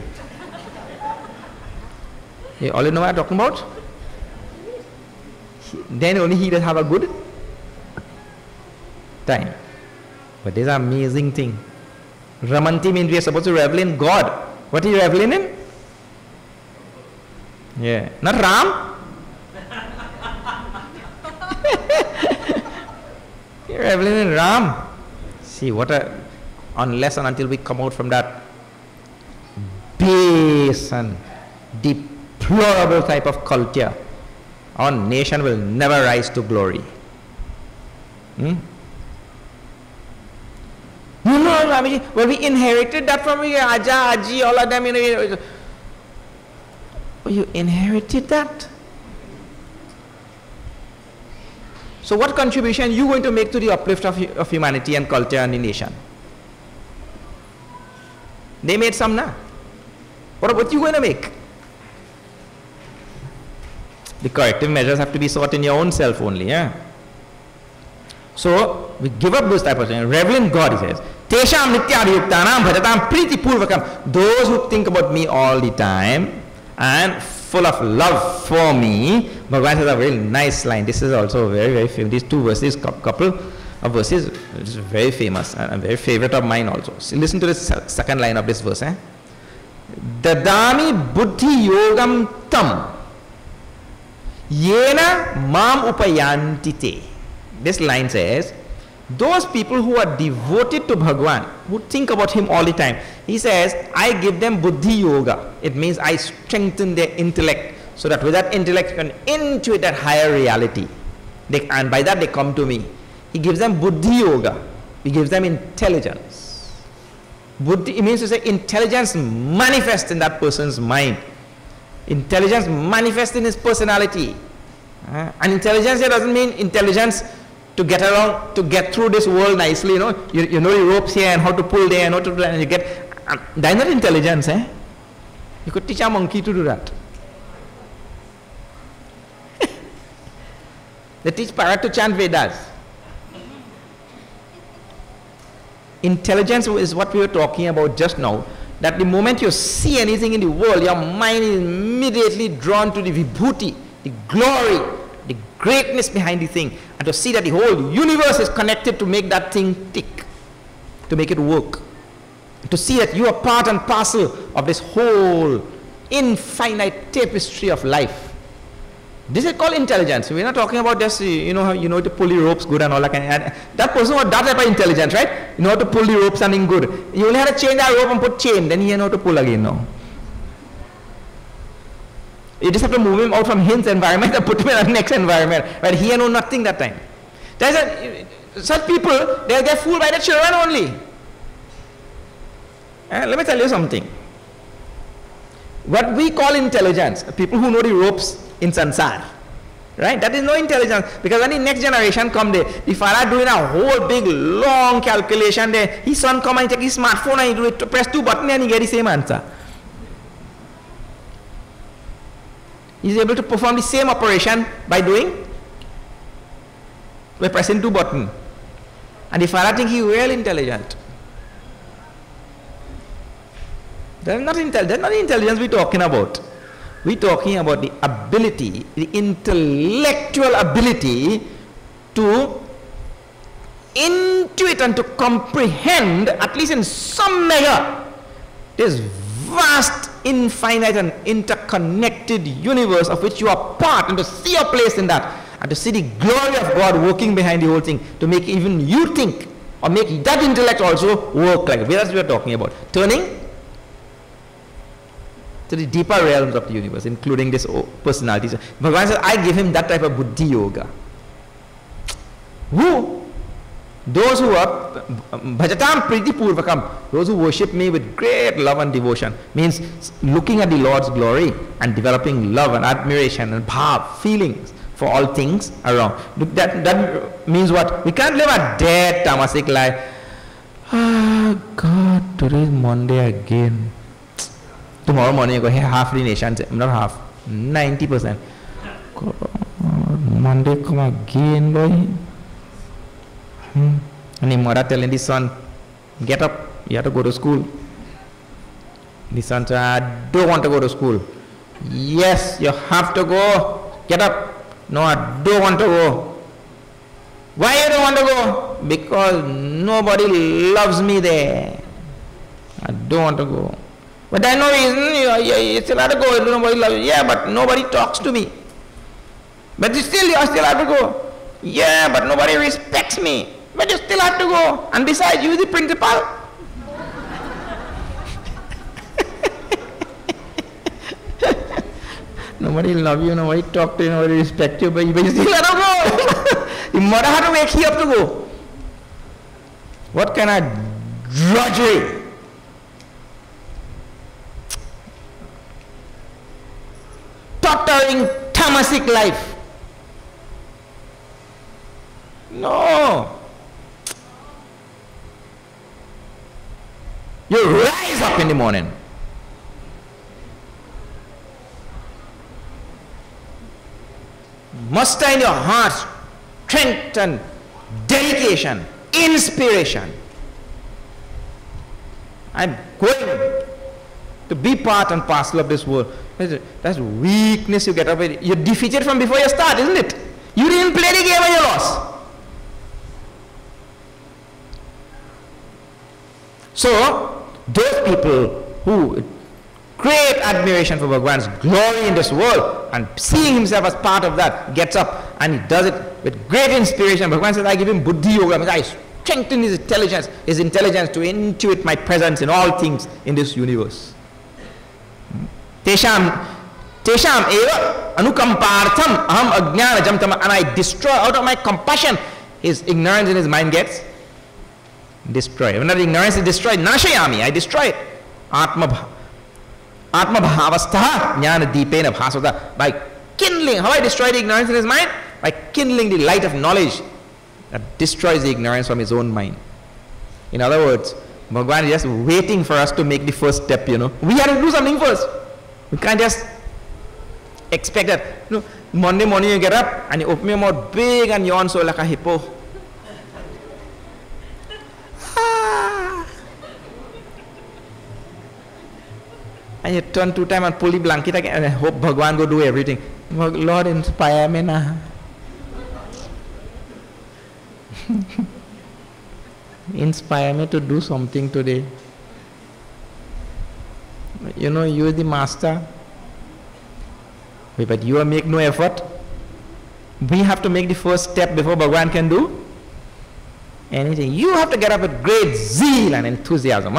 You all know what I'm talking about? Then only he does have a good time. But this is an amazing thing. Ramanti means we are supposed to revel in God. What are you reveling in? Yeah. Not Ram. You're reveling in Ram. See, unless and until we come out from that base and deplorable type of culture, our nation will never rise to glory. Well, we inherited that from Aja, Aji, all of them. You inherited that. So what contribution are you going to make to the uplift of humanity and culture and the nation? They made some now. What are you going to make? The corrective measures have to be sought in your own self only. So we give up those type of things. Revel in God, he says. Tesham nityadhyuktanam bhajatam priti purvakam. Those who think about me all the time and full of love for me. Bhagavan says a very nice line. This is also very, very famous. These two verses, couple of verses, which is very famous and a very favorite of mine also. So listen to the second line of this verse. Dadami buddhi yogam tam yena mam upayantite. This line says, those people who are devoted to Bhagwan, who think about him all the time, he says, I give them buddhi yoga. It means I strengthen their intellect so that with that intellect you can intuit that higher reality. And by that they come to me. He gives them buddhi yoga. He gives them intelligence. Buddhi, it means to say intelligence manifests in that person's mind. Intelligence manifests in his personality. And intelligence here doesn't mean intelligence to get along, to get through this world nicely, you know. You know the ropes here and how to pull there and how to do that, and you get, that's not intelligence, eh? You could teach a monkey to do that. They teach parrot to chant Vedas. Intelligence is what we were talking about just now, that the moment you see anything in the world, your mind is immediately drawn to the vibhuti, the glory, the greatness behind the thing, and to see that the whole universe is connected to make that thing tick, to make it work, to see that you are part and parcel of this whole infinite tapestry of life. This is called intelligence. We're not talking about just, you know to pull the ropes good and all that kind of, that person was that type of intelligence, right? You know how to pull the rope something good. You only had to change that rope and put chain, then he know how to pull again now. You just have to move him out from his environment and put him in the next environment. But he know nothing that time. Such people, they get fooled by the children only. Let me tell you something. What we call intelligence, people who know the ropes in sansar, right? That is no intelligence. Because when the next generation come there, the father doing a whole big long calculation there, his son come and take his smartphone and he do it, to press 2 buttons and he get the same answer. He's able to perform the same operation by pressing 2 buttons. And the father thinks he's real intelligent. That's not intelligence we're talking about. We're talking about the ability, the intellectual ability to intuit and to comprehend, at least in some measure, this vast, infinite and interconnected universe of which you are part, and to see your place in that, and to see the glory of God working behind the whole thing, to make even you think, or make that intellect also work like it. That's what we're talking about. Turning to the deeper realms of the universe, including this personality. So Bhagavan says, I give him that type of buddhi yoga. Who? Those who are bhajatam priti purvakam, those who worship me with great love and devotion, means looking at the Lord's glory and developing love and admiration and bhav, feelings for all things around. That means what? We can't live a dead tamasic life. Ah, God, today is Monday again. Tomorrow morning you go, hey, half the nation, not half, 90%. Monday come again, boy. And the mother telling the son, get up, you have to go to school. The son said, I don't want to go to school. Yes, you have to go. Get up. No, I don't want to go. Why you don't want to go? Because nobody loves me there. I don't want to go. But there's no reason, you still have to go. Nobody loves you. Yeah, but nobody talks to me. But still, you still have to go. Yeah, but nobody respects me. But you still have to go. And besides, you the principal. Nobody love you, nobody talk to you, nobody respect you, but you still have to go. Your mother had to wake you up to go. What kind of drudgery? Tottering tamasic life. No. You rise up in the morning. Muster in your heart strength and dedication, inspiration. I'm going to be part and parcel of this world. That's weakness you get up with. You're defeated from before you start, isn't it? You didn't play the game and you lost. So, those people who great admiration for Bhagwan's glory in this world and seeing himself as part of that, gets up and he does it with great inspiration. Bhagwan says, I give him buddhi yoga, I strengthen his intelligence to intuit my presence in all things in this universe. Tesham eva anukampartham aham ajnanajam tama, and I destroy out of my compassion. His ignorance in his mind gets destroyed. When the ignorance is destroyed, nashayami, I destroy it. Atma bhavastha jnana deepena bhasvata, by kindling. How I destroy the ignorance in his mind? By kindling the light of knowledge that destroys the ignorance from his own mind. In other words, Bhagwan is just waiting for us to make the first step, We have to do something first. We can't just expect that. Monday morning you get up and you open your mouth big and yawn so like a hippo. And you turn 2 times and pull the blanket again and hope Bhagwan go do everything. Lord, inspire me now. Inspire me to do something today. You are the master. But you make no effort. We have to make the first step before Bhagwan can do anything. You have to get up with great zeal and enthusiasm.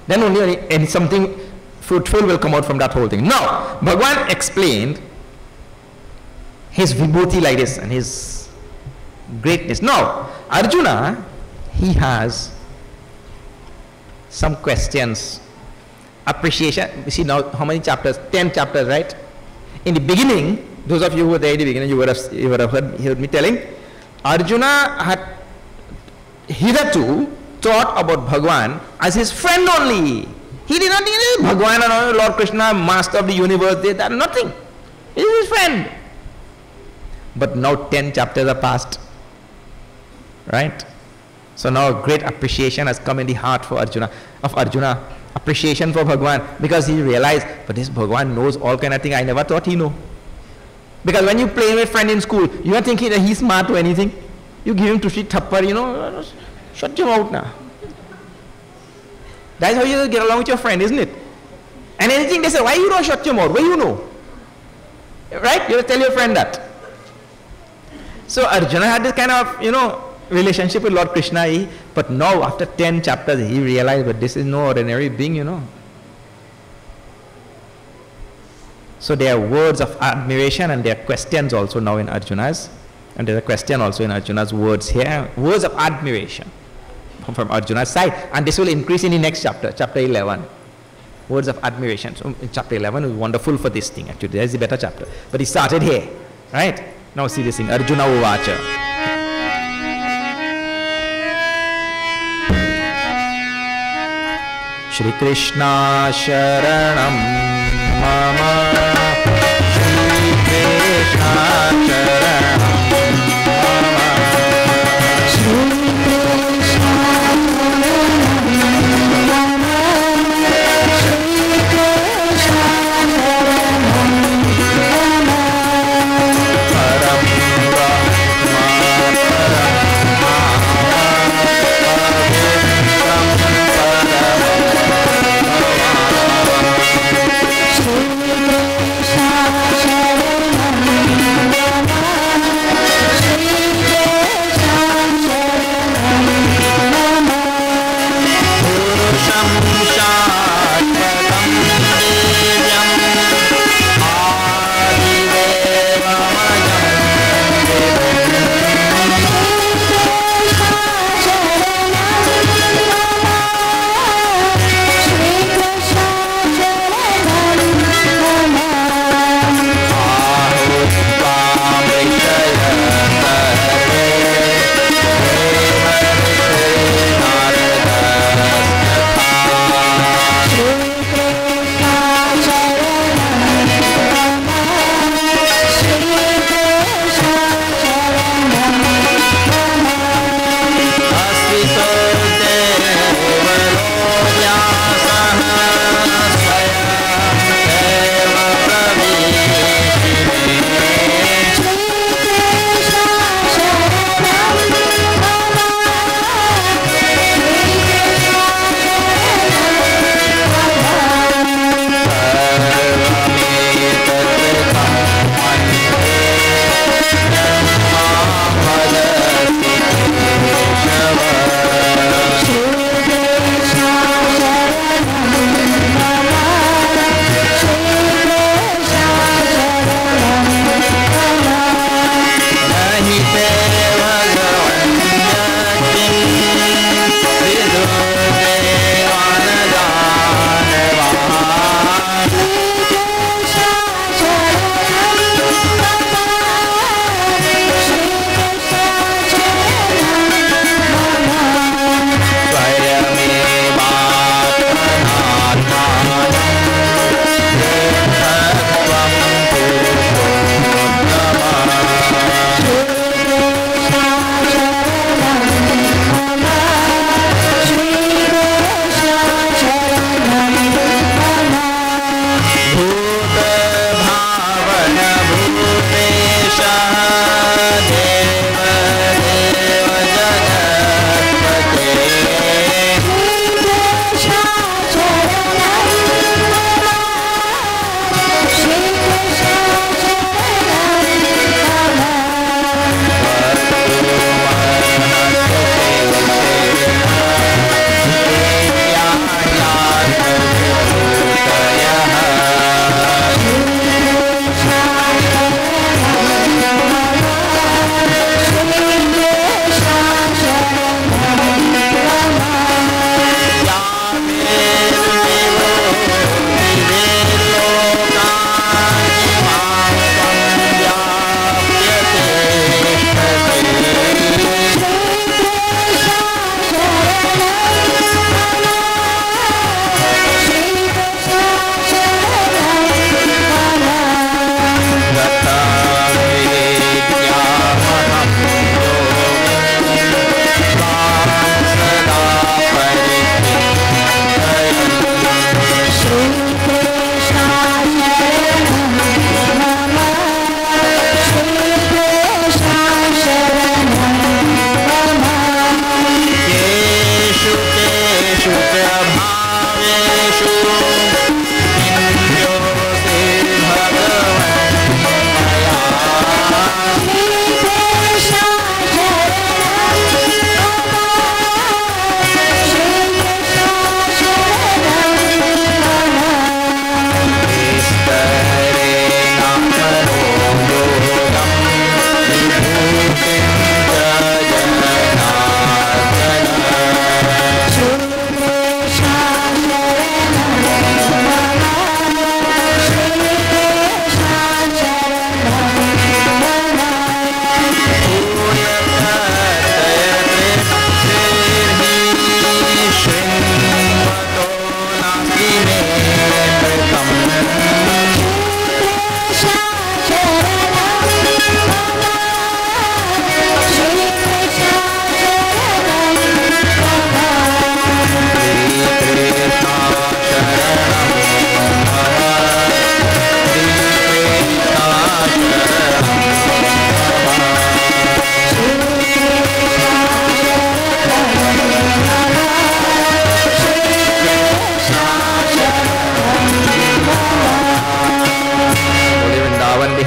Then only something fruitful will come out from that whole thing. Now, Bhagwan explained his vibhuti like this and his greatness. Now, Arjuna, he has some questions. Appreciation. You see now how many chapters? 10 chapters, right? In the beginning, those of you who were there in the beginning, you would have heard me telling, Arjuna had hitherto thought about Bhagwan as his friend only. He did not need Bhagwan and Lord Krishna, master of the universe. They are nothing. He is his friend. But now 10 chapters are passed. Right? So now a great appreciation has come in the heart of Arjuna. Appreciation for Bhagwan, because he realized, but this Bhagwan knows all kind of things I never thought he knew. Because when you play with a friend in school, you are thinking that he's smart to anything. You give him tushi thappar, shut your mouth now. That's how you get along with your friend, isn't it? And anything they say, why you don't shut your mouth? What do you know? Right? You tell your friend that. So Arjuna had this kind of, relationship with Lord Krishna, but now after 10 chapters he realized, but this is no ordinary being, So there are words of admiration and there are questions also now in Arjuna's, and there's a question also in Arjuna's words here, words of admiration from Arjuna's side, and this will increase in the next chapter, chapter 11. Words of admiration. So in chapter 11 is wonderful for this thing actually, there's the better chapter, but he started here, right? Now see this thing, Arjuna Uvacha. Shri Krishna Sharanam Mama, Shri Krishna Sharanam Mama, Shri Krishna Sharanam Mama, Shri Krishna Sharanam Mama, Param Brahma Param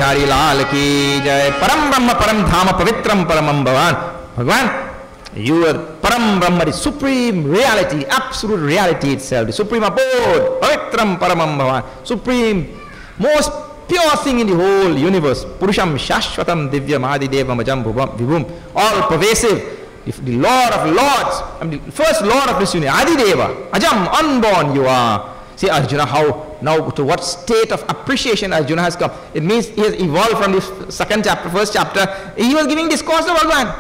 Bihari लाल की जय। परम ब्रह्म परम धाम पवित्रम परमम भगवान। भगवान, you are Param Brahma, the supreme reality, absolute reality itself, the supreme abode, Pavitram Paramam Bhavan, supreme, most pure thing in the whole universe, Purusham Shashvatam Divyam Adidevam Ajam Vibhum, all pervasive, the Lord of Lords, I mean the first Lord of this universe, Adideva, Ajam, unborn you are. See Arjuna, how now to what state of appreciation Arjuna has come. It means he has evolved from this second chapter, first chapter. He was giving discourse to Bhagavan.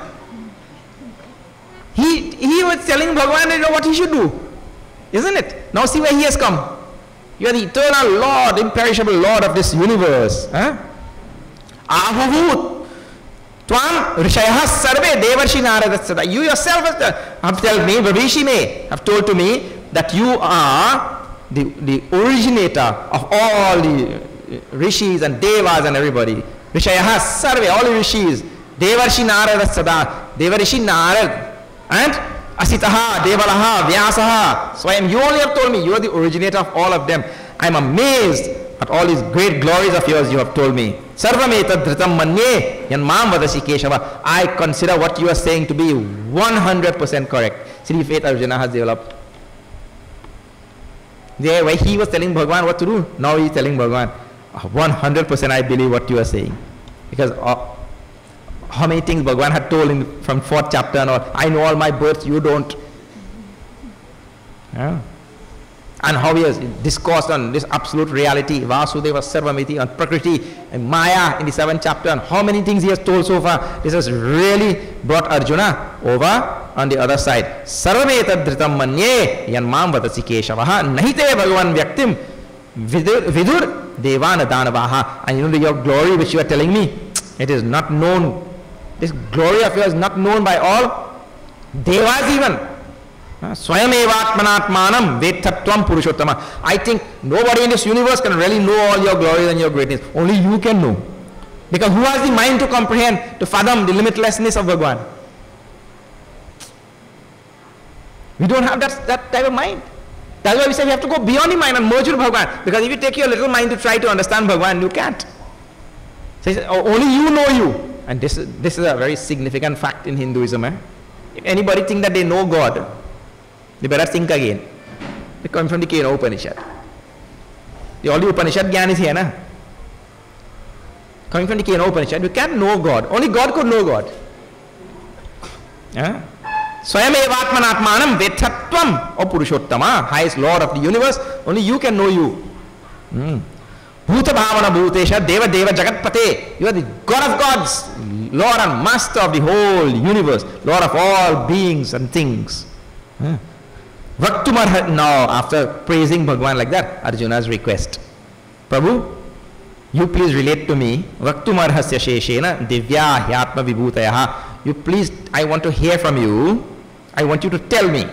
He was telling Bhagavan, you know what he should do, isn't it? Now see where he has come. You are the eternal Lord, imperishable Lord of this universe. Ahuvut Tvam Rishayah Sarve Devarshi Naradatsada. You yourself have told me, Vavishi me, have told to me that you are the originator of all the rishis and devas and everybody. Rishayah Sarve, all the rishis. Devarshi Naradatsada, Devarishi Narad. And Asitaha, Devalaha, Vyasaha. So you only have told me, you are the originator of all of them. I am amazed at all these great glories of yours you have told me. Sarvameta dhritam manye yanmam vadasi Keshava. I consider what you are saying to be 100% correct. See, faith Arjuna has developed. There, where he was telling Bhagavan what to do, now he is telling Bhagavan, 100% I believe what you are saying. Because how many things Bhagavan had told in from 4th chapter and all. I know all my births, you don't. Yeah. And how he has discoursed on this absolute reality, Vasudeva Sarvamiti, on Prakriti and Maya in the 7th chapter, and how many things he has told so far. This has really brought Arjuna over on the other side. Sarvameta dhritam manye yanmam vadasi Keshavaha nahite Bhagavan vyaktim vidur devana danavaha. And you know your glory which you are telling me, it is not known. This glory of yours is not known by all devas even. Swayamevatmanatmanam vettatvam purushottama. I think nobody in this universe can really know all your glories and your greatness. Only you can know. Because who has the mind to comprehend, to fathom the limitlessness of Bhagavan? We don't have that type of mind. That's why we say we have to go beyond the mind and merge with Bhagavan. Because if you take your little mind to try to understand Bhagavan, you can't. So he says, only you know you. And this is a very significant fact in Hinduism. If anybody think that they know God, they better think again. They come from the Kena Upanishad. The only Upanishad Gyan is here, na? Coming from the Kena Upanishad, you can't know God. Only God could know God. Swayamevatmanatmanam vethatvam o Purushottama, highest Lord of the universe. Only you can know you. Bhuta Bhavana Bhutesha Deva Deva Jagatpate. You are the God of gods, Lord and Master of the whole universe, Lord of all beings and things. Vaktumar, now after praising Bhagavan like that, Arjuna's request. Prabhu, you please relate to me. Vaktumar hasya sheshena divya hyatma vibhutayaha. You please, I want to hear from you. I want you to tell me,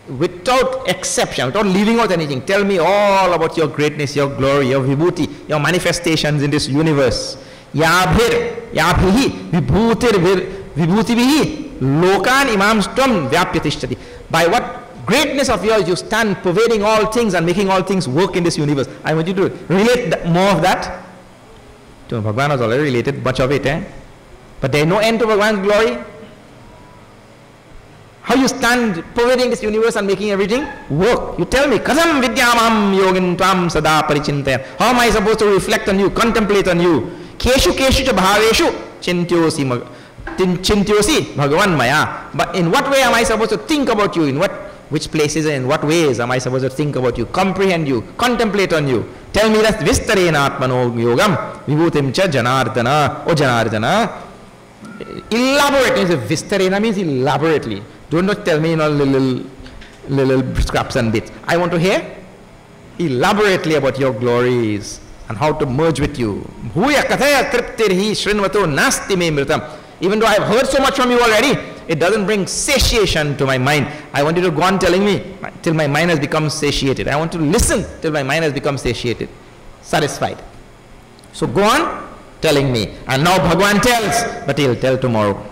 without exception, without leaving out anything, tell me all about your greatness, your glory, your vibhuti, your manifestations in this universe. Yabhir, yabhihi, vibhutivihi, lokan imam stram vyapyatishtati. By what greatness of yours you stand pervading all things and making all things work in this universe. I want you to relate more of that. To Bhagavan has already related much of it, but there is no end to Bhagavan's glory. How you stand pervading this universe and making everything work. You tell me, Kasam vidyamam yogin tvam sada parichintaya. How am I supposed to reflect on you, contemplate on you? Keshu keshu cha bhaveshu chintyosi Bhagavan maya. But in what way am I supposed to think about you? In which places and in what ways am I supposed to think about you, comprehend you, contemplate on you? Tell me that vistarena atmano yogam vibhutim cha janardana o janardana. Elaborate means vistarena means elaborately. Do not tell me in all little scraps and bits. I want to hear elaborately about your glories and how to merge with you. Bhuya kathaya triptirhi shrinvato nasti me mritam. Even though I have heard so much from you already, it doesn't bring satiation to my mind. I want you to go on telling me till my mind has become satiated. I want to listen till my mind has become satiated, satisfied. So go on telling me. And now Bhagavan tells, but he'll tell tomorrow.